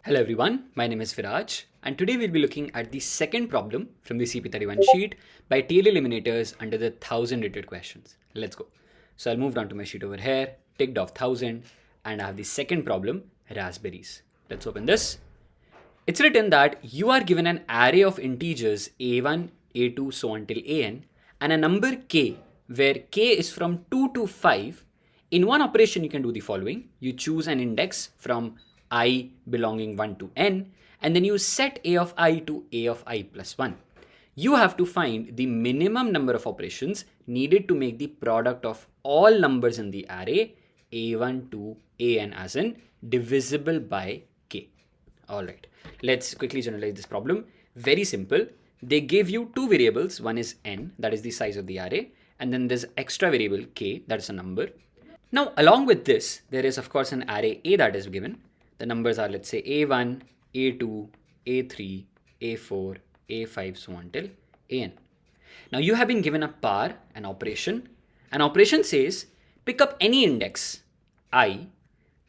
Hello everyone, my name is Viraj and today we'll be looking at the second problem from the CP-31 sheet by TLE Eliminators under the 1000 rated questions. Let's go. So I'll move down to my sheet over here, ticked off 1000 and I have the second problem, Raspberries. Let's open this. It's written that you are given an array of integers a1, a2, so on till an and a number k where k is from 2 to 5. In one operation you can do the following. You choose an index from I belonging 1 to n and then you set a of I to a of I plus 1. You have to find the minimum number of operations needed to make the product of all numbers in the array a1 to an as in divisible by k. Alright, let's quickly generalize this problem. Very simple. They gave you two variables. One is n, that is the size of the array, and then there's extra variable k, that is a number. Now along with this, there is of course an array a that is given. The numbers are, let's say, a1, a2, a3, a4, a5, so on till an. Now you have been given a par, an operation. An operation says pick up any index I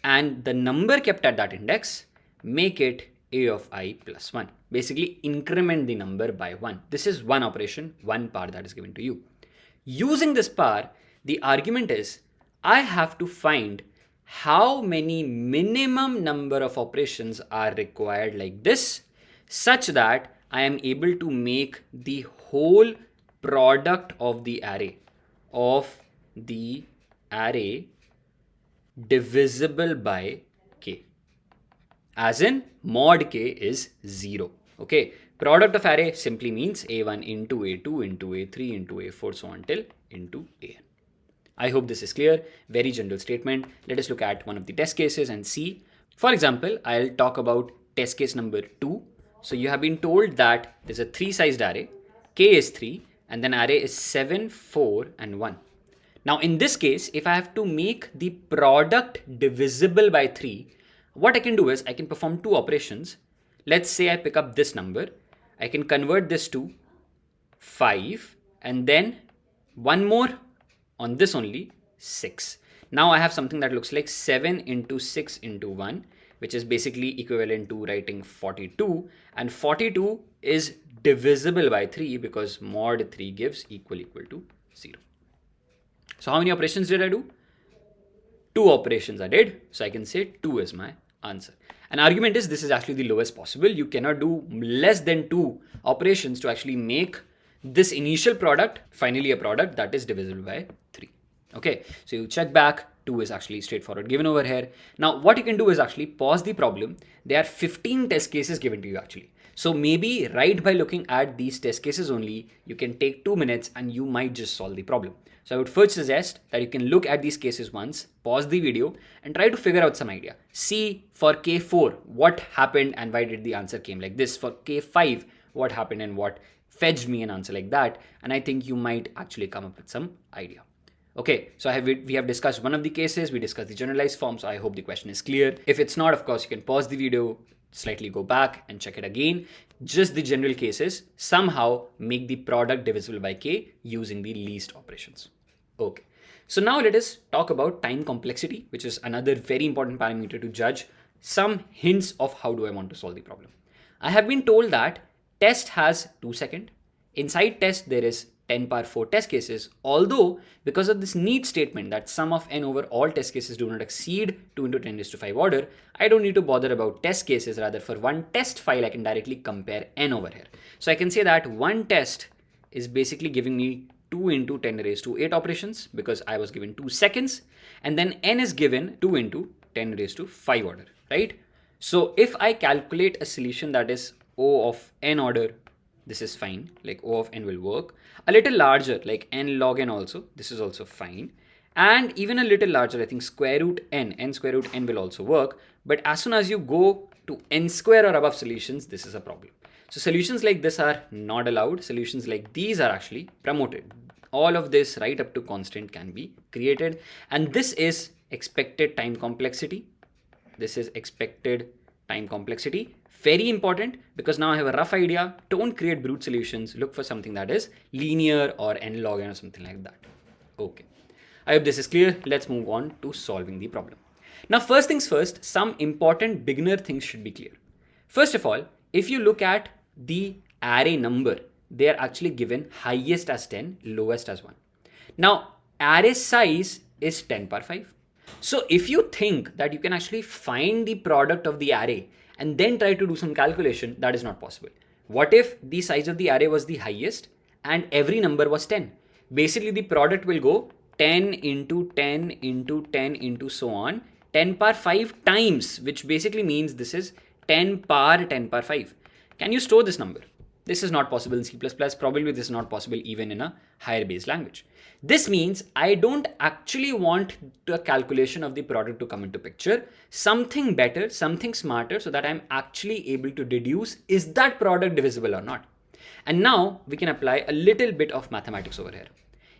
and the number kept at that index, make it a of I plus 1. Basically increment the number by 1. This is one operation, one par that is given to you. Using this par, the argument is I have to find how many minimum number of operations are required like this such that I am able to make the whole product of the array divisible by k, as in mod k is 0. Okay, product of array simply means a1 into a2 into a3 into a4 so on till into an. I hope this is clear. Very general statement. Let us look at one of the test cases and see. For example, I'll talk about test case number 2. So you have been told that there's a 3-sized array, k is 3, and then array is 7, 4, and 1. Now in this case, if I have to make the product divisible by 3, what I can do is I can perform two operations. Let's say I pick up this number. I can convert this to 5 and then one more on this only, 6. Now I have something that looks like 7 into 6 into 1, which is basically equivalent to writing 42, and 42 is divisible by 3 because mod 3 gives equal to 0. So how many operations did I do? 2 operations I did, so I can say 2 is my answer. An argument is this is actually the lowest possible. You cannot do less than 2 operations to actually make this initial product finally a product that is divisible by 3. Okay, so you check back, 2 is actually straightforward given over here. Now what you can do is actually pause the problem. There are 15 test cases given to you actually. So maybe right by looking at these test cases only, you can take 2 minutes and you might just solve the problem. So I would first suggest that you can look at these cases once, pause the video and try to figure out some idea. See for K4, what happened and why did the answer came like this? For K5, what happened and what fetched me an answer like that, and I think you might actually come up with some idea. Okay, so we have discussed one of the cases, we discussed the generalized form, so I hope the question is clear. If it's not, of course, you can pause the video, slightly go back and check it again. Just the general cases, somehow make the product divisible by k using the least operations. Okay, so now let us talk about time complexity, which is another very important parameter to judge some hints of how do I want to solve the problem. I have been told that test has 2 seconds. Inside test, there is 10 power 4 test cases. Although, because of this need statement that sum of n over all test cases do not exceed 2 into 10 raised to 5 order, I don't need to bother about test cases. Rather, for one test file, I can directly compare n over here. So I can say that one test is basically giving me 2 into 10 raised to 8 operations because I was given 2 seconds. And then n is given 2 into 10 raised to 5 order, right? So if I calculate a solution that is O of n order, this is fine, like O of n will work. A little larger, like n log n also, this is also fine. And even a little larger, I think square root n square root n will also work. But as soon as you go to n square or above solutions, this is a problem. So solutions like this are not allowed. Solutions like these are actually promoted. All of this right up to constant can be created. And this is expected time complexity. This is expected time complexity. Very important because now I have a rough idea. Don't create brute solutions. Look for something that is linear or n log n or something like that. Okay. I hope this is clear. Let's move on to solving the problem. Now, first things first, some important beginner things should be clear. First of all, if you look at the array number, they are actually given highest as 10, lowest as 1. Now, array size is 10 power 5. So if you think that you can actually find the product of the array and then try to do some calculation, that is not possible. What if the size of the array was the highest and every number was 10? Basically, the product will go 10 into 10 into 10 into so on, 10 power 5 times, which basically means this is 10 power 10 power 5. Can you store this number? This is not possible in C++. Probably this is not possible even in a higher base language. This means I don't actually want the calculation of the product to come into picture. Something better, something smarter, so that I'm actually able to deduce, is that product divisible or not? And now we can apply a little bit of mathematics over here.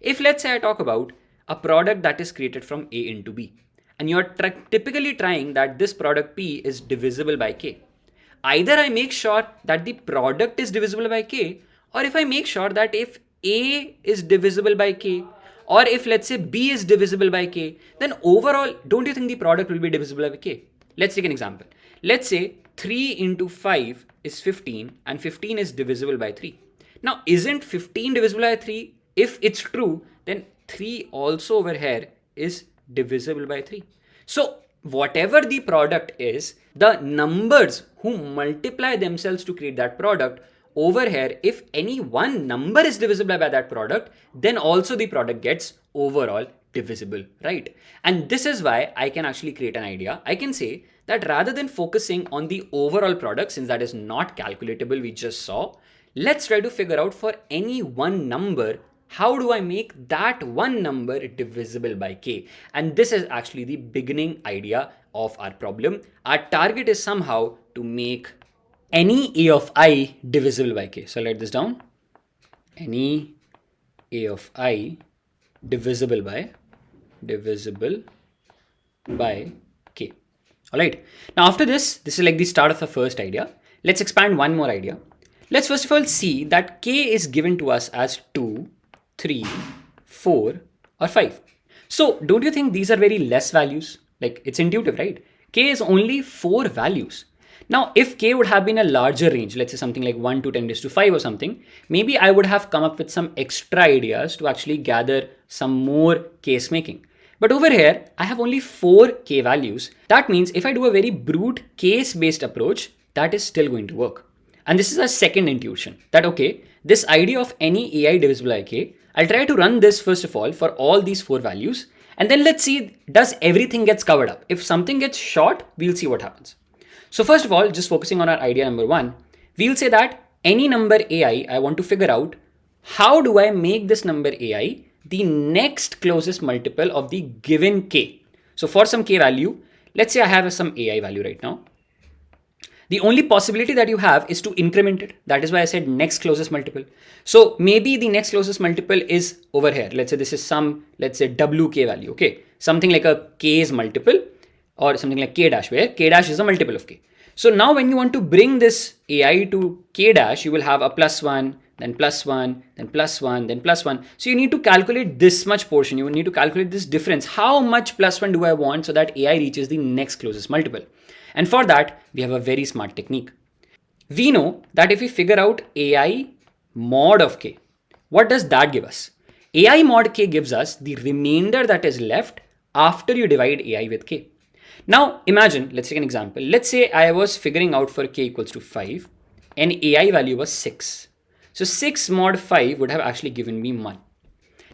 If let's say I talk about a product that is created from A into B, and you're typically trying that this product P is divisible by K. Either I make sure that the product is divisible by K, or if I make sure that if A is divisible by K, or if let's say B is divisible by K, then overall, don't you think the product will be divisible by K? Let's take an example. Let's say 3 into 5 is 15 and 15 is divisible by 3. Now, isn't 15 divisible by 3? If it's true, then 3 also over here is divisible by 3. So whatever the product is, the numbers who multiply themselves to create that product, over here, if any one number is divisible by that product, then also the product gets overall divisible, right? And this is why I can actually create an idea. I can say that rather than focusing on the overall product, since that is not calculatable, we just saw, let's try to figure out for any one number, how do I make that one number divisible by K? And this is actually the beginning idea of our problem. Our target is somehow to make any A of I divisible by K. So I'll write this down. Any A of I divisible by K. All right. Now after this is like the start of the first idea. Let's expand one more idea. Let's first of all see that K is given to us as 2, 3, 4 or 5. So don't you think these are very less values? Like, it's intuitive, right? K is only 4 values. Now, if K would have been a larger range, let's say something like 1 to 10 raised to 5 or something, maybe I would have come up with some extra ideas to actually gather some more case making. But over here, I have only 4 K values. That means if I do a very brute case-based approach, that is still going to work. And this is a second intuition that, okay, this idea of any AI divisible by K, I'll try to run this first of all for all these 4 values. And then let's see, does everything gets covered up? If something gets short, we'll see what happens. So first of all, just focusing on our idea number 1, we'll say that any number AI, I want to figure out how do I make this number AI the next closest multiple of the given K. So for some K value, let's say I have some AI value right now. The only possibility that you have is to increment it. That is why I said next closest multiple. So maybe the next closest multiple is over here. Let's say this is some, let's say WK value. Okay. Something like a K's multiple or something like K dash, where K dash is a multiple of K. So now when you want to bring this AI to K dash, you will have a +1, then +1, then +1, then +1. So you need to calculate this much portion. You need to calculate this difference. How much +1 do I want so that AI reaches the next closest multiple? And for that, we have a very smart technique. We know that if we figure out AI mod of K, what does that give us? AI mod K gives us the remainder that is left after you divide AI with K. Now imagine, let's take an example. Let's say I was figuring out for K equals to 5 and AI value was 6. So 6 mod 5 would have actually given me 1.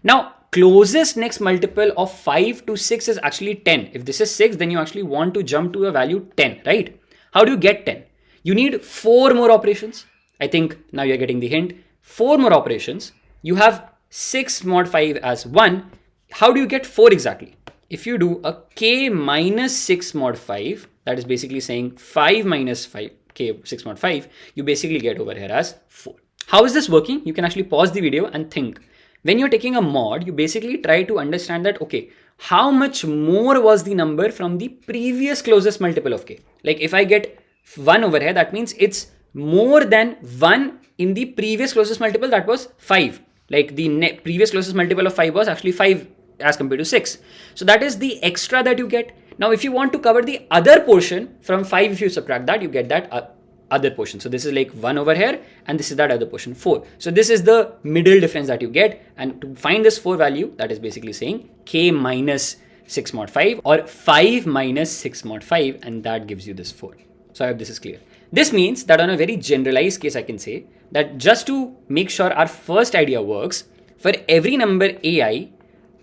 Now, closest next multiple of 5 to 6 is actually 10. If this is 6, then you actually want to jump to a value 10, right? How do you get 10? You need 4 more operations. I think now you're getting the hint. 4 more operations. You have 6 mod 5 as 1. How do you get 4 exactly? If you do a K minus 6 mod 5, that is basically saying 5 minus 5, K 6 mod 5, you basically get over here as 4. How is this working? You can actually pause the video and think. When you're taking a mod, you basically try to understand that, okay, how much more was the number from the previous closest multiple of K? Like if I get 1 over here, that means it's more than 1 in the previous closest multiple, that was 5. Like the previous closest multiple of 5 was actually 5 as compared to 6. So that is the extra that you get. Now, if you want to cover the other portion from 5, if you subtract that, you get that other portion. So this is like 1 over here, and this is that other portion, 4. So this is the middle difference that you get. And to find this 4 value, that is basically saying k minus 6 mod 5 or 5 minus 6 mod 5, and that gives you this 4. So I hope this is clear. This means that on a very generalized case, I can say that just to make sure our first idea works, for every number ai,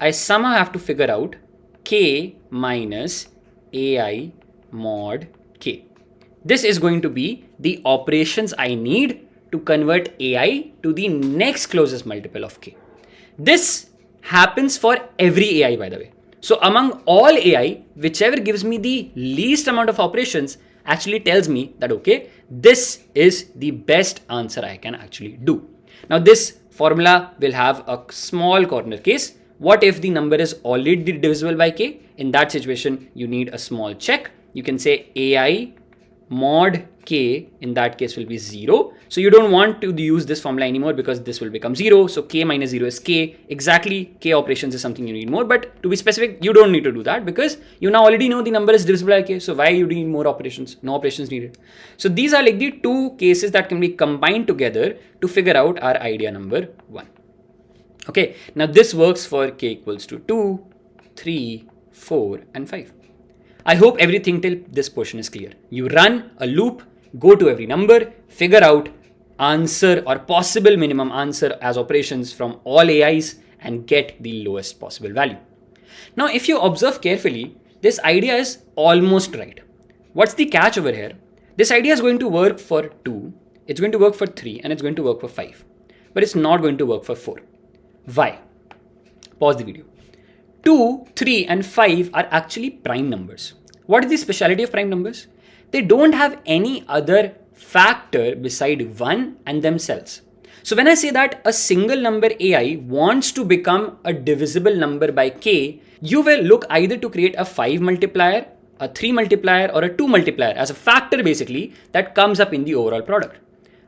I somehow have to figure out k minus ai mod k. This is going to be the operations I need to convert ai to the next closest multiple of k. This happens for every ai, by the way. So among all ai, whichever gives me the least amount of operations actually tells me that, okay, this is the best answer I can actually do. Now this formula will have a small corner case. What if the number is already divisible by k? In that situation, you need a small check. You can say ai mod k in that case will be 0. So you don't want to use this formula anymore because this will become 0. So k minus 0 is k. Exactly, k operations is something you need more. But to be specific, you don't need to do that because you now already know the number is divisible by k. So why you need more operations? No operations needed. So these are like the two cases that can be combined together to figure out our idea number 1. Okay, now this works for k equals to 2, 3, 4, and 5. I hope everything till this portion is clear. You run a loop, go to every number, figure out answer or possible minimum answer as operations from all AIs and get the lowest possible value. Now, if you observe carefully, this idea is almost right. What's the catch over here? This idea is going to work for 2, it's going to work for 3, and it's going to work for 5. But it's not going to work for 4. Why? Pause the video. 2, 3, and 5 are actually prime numbers. What is the speciality of prime numbers? They don't have any other factor beside 1 and themselves. So when I say that a single number ai wants to become a divisible number by k, you will look either to create a 5 multiplier, a 3 multiplier, or a 2 multiplier as a factor basically that comes up in the overall product.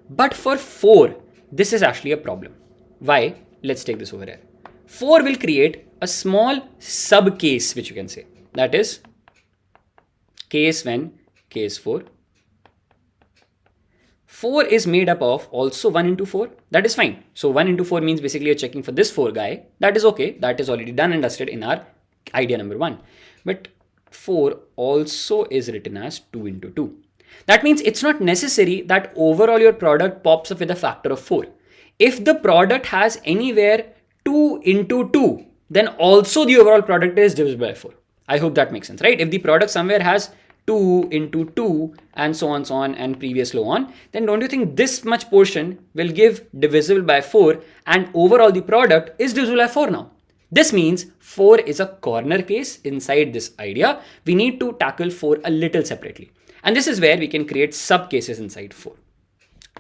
But for 4, this is actually a problem. Why? Let's take this over here. 4 will create a small sub case, which you can say. That is case when k is 4. 4 is made up of also 1 into 4. That is fine. So 1 into 4 means basically you're checking for this 4 guy. That is okay. That is already done and dusted in our idea number 1. But 4 also is written as 2 into 2. That means it's not necessary that overall your product pops up with a factor of 4. If the product has anywhere 2 into 2, then also the overall product is divisible by 4. I hope that makes sense, right? If the product somewhere has 2 into 2 and so on and previous low on, then don't you think this much portion will give divisible by 4 and overall the product is divisible by 4 now? This means 4 is a corner case inside this idea. We need to tackle 4 a little separately. And this is where we can create sub cases inside 4.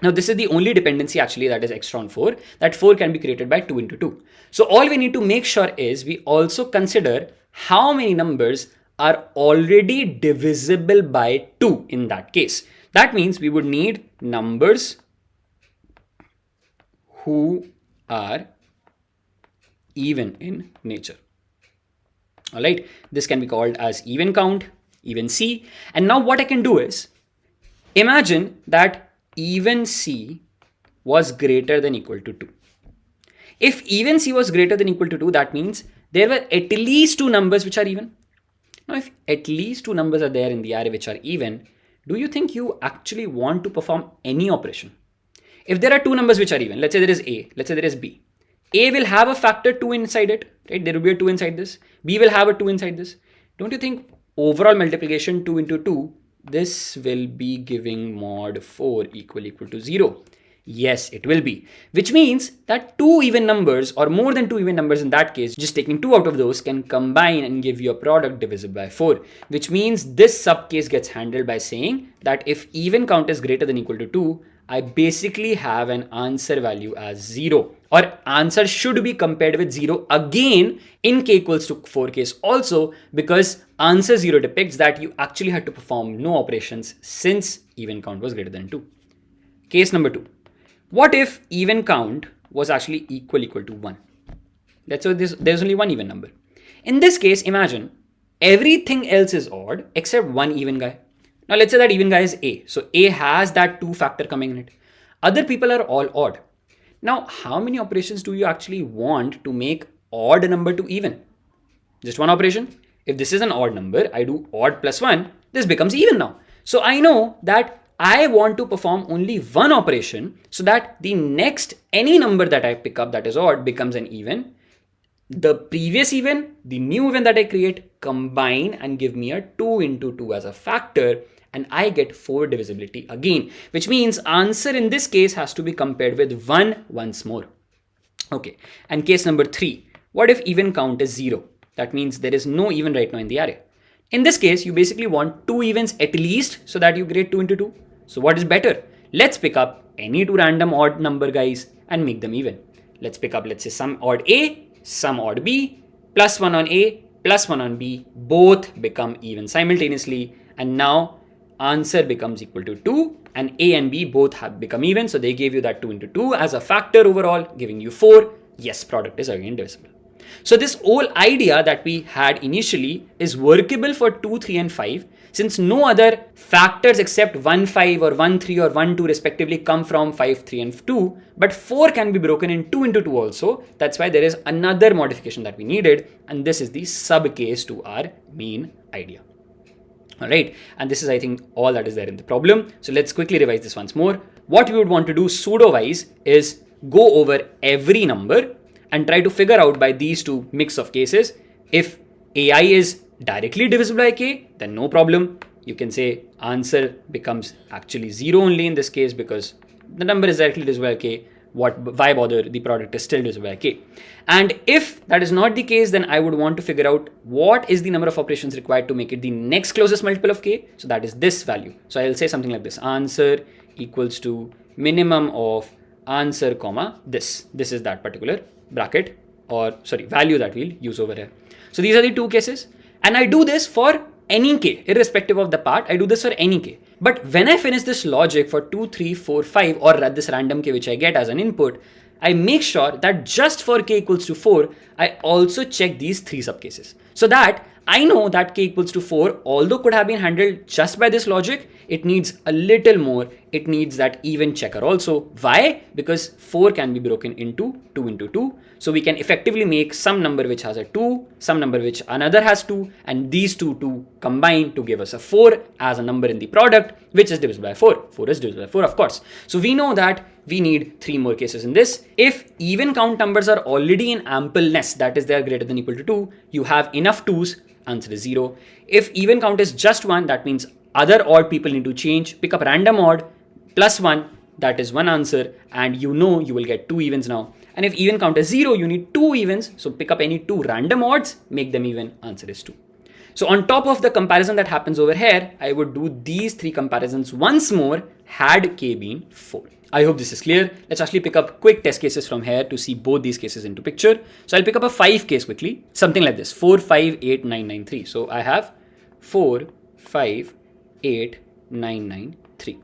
Now this is the only dependency actually that is extra on 4, that 4 can be created by 2 into 2. So all we need to make sure is we also consider how many numbers are already divisible by 2 in that case. That means we would need numbers who are even in nature. All right, this can be called as even count, even C. And now what I can do is imagine that even C was greater than equal to 2. If even C was greater than equal to 2, that means there were at least 2 numbers which are even. Now, if at least 2 numbers are there in the array which are even, do you think you actually want to perform any operation? If there are 2 numbers which are even, let's say there is A, let's say there is B. A will have a factor 2 inside it, right? There will be a 2 inside this. B will have a 2 inside this. Don't you think overall multiplication 2 into 2, this will be giving mod 4 equal to 0? Yes, it will be. Which means that 2 even numbers or more than 2 even numbers in that case, just taking 2 out of those can combine and give you a product divisible by 4. Which means this subcase gets handled by saying that if even count is greater than equal to 2, I basically have an answer value as 0. Or answer should be compared with 0 again in k equals to 4 case also, because answer 0 depicts that you actually had to perform no operations since even count was greater than 2. Case number 2. What if even count was actually equal to 1? Let's say there's only one even number. In this case, imagine everything else is odd except one even guy. Now let's say that even guy is A. So A has that 2 factor coming in it. Other people are all odd. Now, how many operations do you actually want to make odd number to even? Just one operation. If this is an odd number, I do odd plus 1, this becomes even now. So I know that I want to perform only one operation so that the next any number that I pick up that is odd becomes an even. The previous even, the new even that I create, combine and give me a 2 into 2 as a factor, and I get 4 divisibility again, which means answer in this case has to be compared with 1 once more. Okay, and case number 3, what if even count is 0? That means there is no even right now in the array. In this case, you basically want 2 evens at least so that you create 2 into 2. So what is better? Let's pick up any 2 random odd number guys and make them even. Let's pick up, let's say, some odd A, some odd B, plus 1 on A, plus 1 on B, both become even simultaneously, and now answer becomes equal to 2, and A and B both have become even, so they gave you that 2 into 2 as a factor overall, giving you 4. Yes, product is again divisible. So this whole idea that we had initially is workable for 2, 3 and 5, since no other factors except 1, 5 or 1, 3 or 1, 2 respectively come from 5, 3 and 2, but 4 can be broken in 2 into 2 also. That's why there is another modification that we needed, and this is the sub case to our main idea. All right, and this is, I think, all that is there in the problem. So let's quickly revise this once more. What we would want to do pseudo-wise is go over every number and try to figure out by these two mix of cases. If AI is directly divisible by k, then no problem. You can say answer becomes actually 0 only in this case because the number is directly divisible by k. Why bother? The product is still divisible by k. And if that is not the case, then I would want to figure out what is the number of operations required to make it the next closest multiple of k. So that is this value. So I'll say something like this: answer equals to minimum of answer comma this. This is that particular bracket or value that we'll use over here. So these are the two cases, and I do this for any k, irrespective of the part. I do this for any k. But when I finish this logic for 2, 3, 4, 5 or this random k which I get as an input, I make sure that just for k equals to 4, I also check these 3 subcases, so that I know that k equals to 4, although could have been handled just by this logic, it needs a little more. It needs that even checker also. Why? Because 4 can be broken into 2 into 2. So we can effectively make some number which has a 2, some number which another has 2, and these two combine to give us a 4 as a number in the product, which is divisible by 4. 4 is divisible by 4, of course. So we know that we need 3 more cases in this. If even count numbers are already in ampleness, that is they are greater than or equal to 2, you have enough 2's, answer is 0. If even count is just 1, that means other odd people need to change, pick up random odd plus 1, that is 1 answer, and you know you will get 2 evens now. And if even count is 0, you need 2 evens, so pick up any 2 random odds, make them even, answer is 2. So on top of the comparison that happens over here, I would do these 3 comparisons once more had k been 4. I hope this is clear. Let's actually pick up quick test cases from here to see both these cases into picture. So I'll pick up a 5 case quickly, something like this: 4, 5, 8, 9, 9, 3. So I have 4, 5, 8, 9, 9, 3.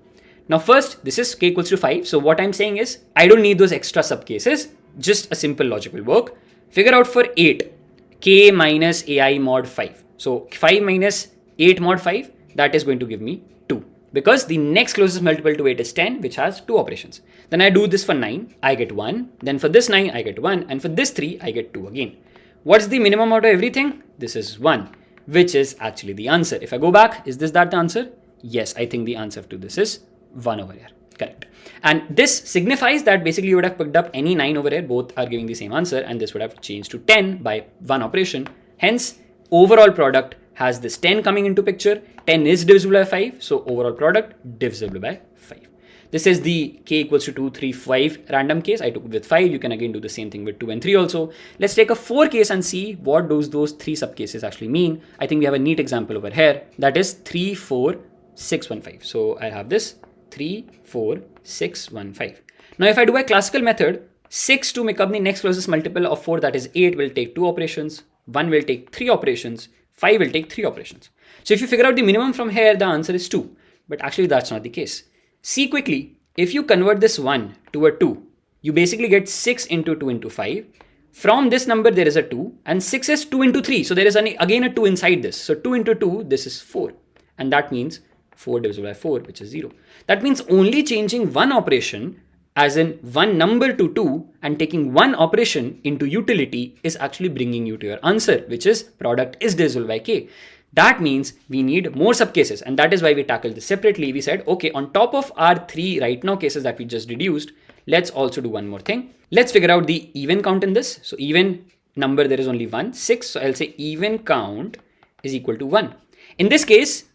Now first, this is k equals to 5. So what I'm saying is I don't need those extra sub cases. Just a simple logic will work. Figure out for 8, k minus ai mod 5. So 5 minus 8 mod 5, that is going to give me 2. Because the next closest multiple to 8 is 10, which has 2 operations. Then I do this for 9, I get 1. Then for this 9, I get 1. And for this 3, I get 2 again. What's the minimum out of everything? This is 1, which is actually the answer. If I go back, is this that the answer? Yes, I think the answer to this is 1 over here. Correct. And this signifies that basically you would have picked up any 9 over here, both are giving the same answer, and this would have changed to 10 by one operation. Hence, overall product has this 10 coming into picture. 10 is divisible by 5, so overall product divisible by 5. This is the k equals to 2, 3, 5 random case. I took it with 5. You can again do the same thing with 2 and 3 also. Let's take a 4 case and see what those 3 subcases actually mean. I think we have a neat example over here. That is 3, 4, 6, 1, 5. So I have this 3, 4, 6, 1, 5. Now if I do a classical method, 6 to make up the next closest multiple of 4, that is 8, will take 2 operations. 1 will take 3 operations. 5 will take 3 operations. So if you figure out the minimum from here, the answer is 2. But actually that's not the case. See quickly, if you convert this 1 to a 2, you basically get 6 into 2 into 5. From this number there is a 2, and 6 is 2 into 3. So there is again a 2 inside this. So 2 into 2, this is 4. And that means 4 divisible by 4, which is 0. That means only changing one operation, as in one number to 2, and taking one operation into utility is actually bringing you to your answer, which is product is divisible by k. That means we need more subcases, and that is why we tackled this separately. We said, okay, on top of our 3 right now cases that we just deduced, let's also do one more thing. Let's figure out the even count in this. So even number, there is only 1, 6. So I'll say even count is equal to 1. In this case,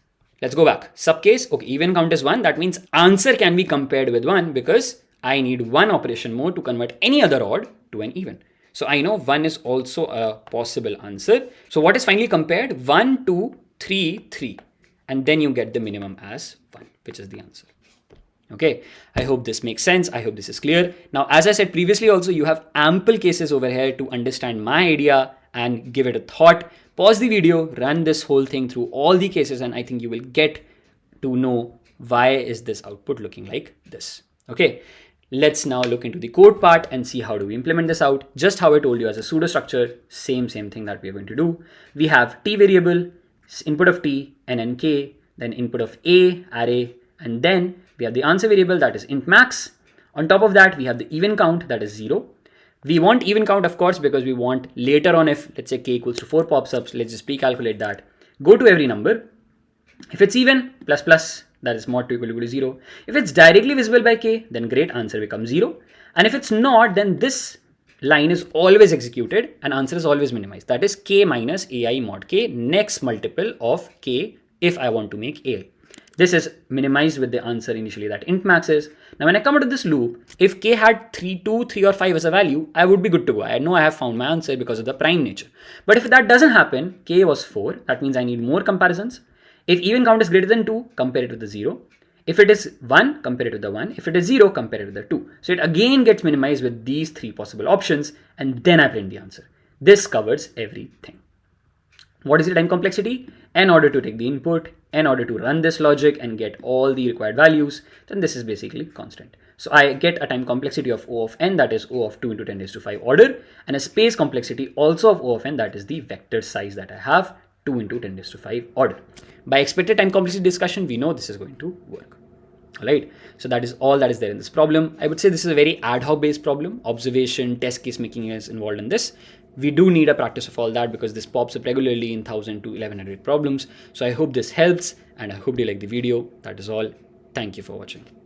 let's go back. Subcase, okay, even count is 1. That means answer can be compared with 1 because I need one operation more to convert any other odd to an even. So I know 1 is also a possible answer. So what is finally compared? 1, 2, 3, 3. And then you get the minimum as 1, which is the answer. Okay, I hope this makes sense. I hope this is clear. Now, as I said previously also, you have ample cases over here to understand my idea and give it a thought. Pause the video, run this whole thing through all the cases, and I think you will get to know why is this output looking like this. Okay, let's now look into the code part and see how do we implement this out. Just how I told you as a pseudo structure, same thing that we are going to do. We have t variable, input of t, n and k, then input of a, array, and then we have the answer variable that is int max. On top of that, we have the even count that is 0. We want even count, of course, because we want later on if, let's say, k equals to 4 pops up, so let's just pre-calculate that. Go to every number. If it's even, plus plus, that is mod 2 equal to 0. If it's directly visible by k, then great, answer becomes 0. And if it's not, then this line is always executed and answer is always minimized. That is k minus ai mod k, next multiple of k if I want to make ai. This is minimized with the answer initially that int max is. Now when I come out of this loop, if k had 3, 2, 3 or 5 as a value, I would be good to go. I know I have found my answer because of the prime nature. But if that doesn't happen, k was 4, that means I need more comparisons. If even count is greater than 2, compare it with the 0. If it is 1, compare it with the 1. If it is 0, compare it with the 2. So it again gets minimized with these 3 possible options, and then I print the answer. This covers everything. What is the time complexity? In order to take the input, in order to run this logic and get all the required values, then this is basically constant. So I get a time complexity of O of n, that is O of 2 into 10 raised to 5 order, and a space complexity also of O of n, that is the vector size that I have, 2 into 10 raised to 5 order. By expected time complexity discussion, we know this is going to work. Alright, so that is all that is there in this problem. I would say this is a very ad hoc based problem. Observation, test case making is involved in this. We do need a practice of all that because this pops up regularly in 1000 to 1100 problems. So I hope this helps and I hope you like the video. That is all. Thank you for watching.